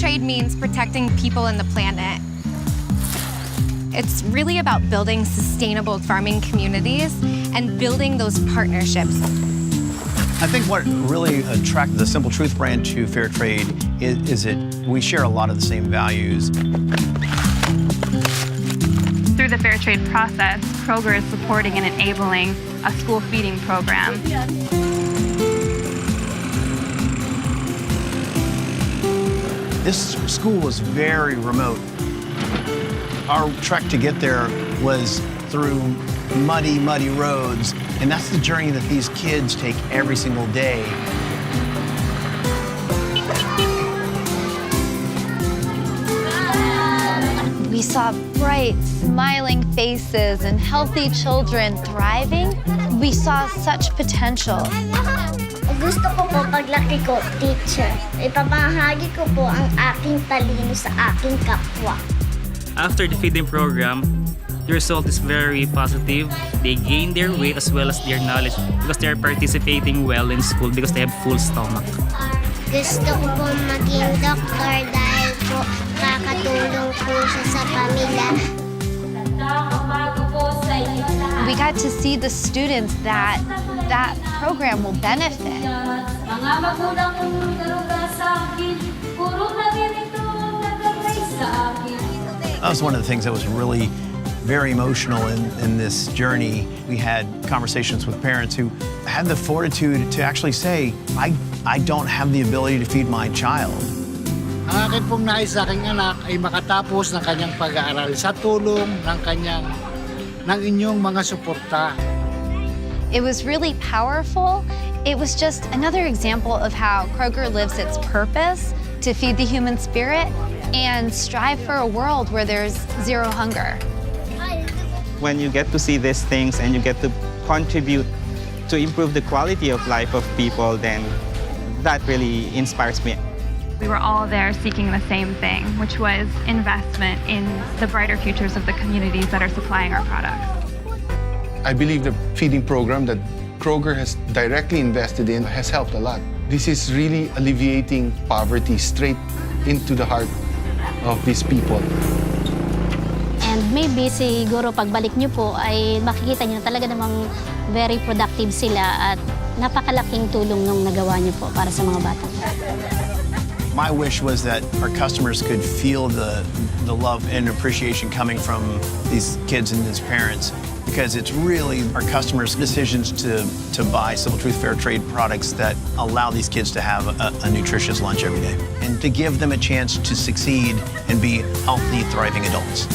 trade means protecting people and the planet. It's really about building sustainable farming communities and building those partnerships. I think what really attracted the Simple Truth brand to fair trade is that we share a lot of the same values. Through the fair trade process, Kroger is supporting and enabling a school feeding program. This school was very remote. Our trek to get there was through muddy, muddy roads, and that's the journey that these kids take every single day. We saw bright, smiling faces and healthy children thriving. We saw such potential. Gusto ko po paglaki ko, teacher. Ipamahagi ko po ang aking talino sa aking kapwa. After the feeding program, the result is very positive. They gain their weight as well as their knowledge because they are participating well in school because they have full stomach. Gusto ko po maging doktor dahil po kakatulong po siya sa pamilya. We got to see the students that program will benefit. That was one of the things that was really very emotional in this journey. We had conversations with parents who had the fortitude to actually say, I don't have the ability to feed my child. Ang akin pong nais sa aking anak ay makatapos ng kanyang pag-aaral sa tulong ng inyong mga suporta. It was really powerful. It was just another example of how Kroger lives its purpose to feed the human spirit and strive for a world where there's zero hunger. When you get to see these things and you get to contribute to improve the quality of life of people, then that really inspires me. We were all there seeking the same thing, which was investment in the brighter futures of the communities that are supplying our products. I believe the feeding program that Kroger has directly invested in has helped a lot. This is really alleviating poverty straight into the heart of these people. And maybe siguro pagbalik nyo po ay makikita nyo talaga namang very productive sila at napakalaking tulong nung nagawa nyo po para sa mga bata. My wish was that our customers could feel the love and appreciation coming from these kids and these parents, because it's really our customers' decisions to buy Simple Truth Fair Trade products that allow these kids to have a nutritious lunch every day and to give them a chance to succeed and be healthy, thriving adults.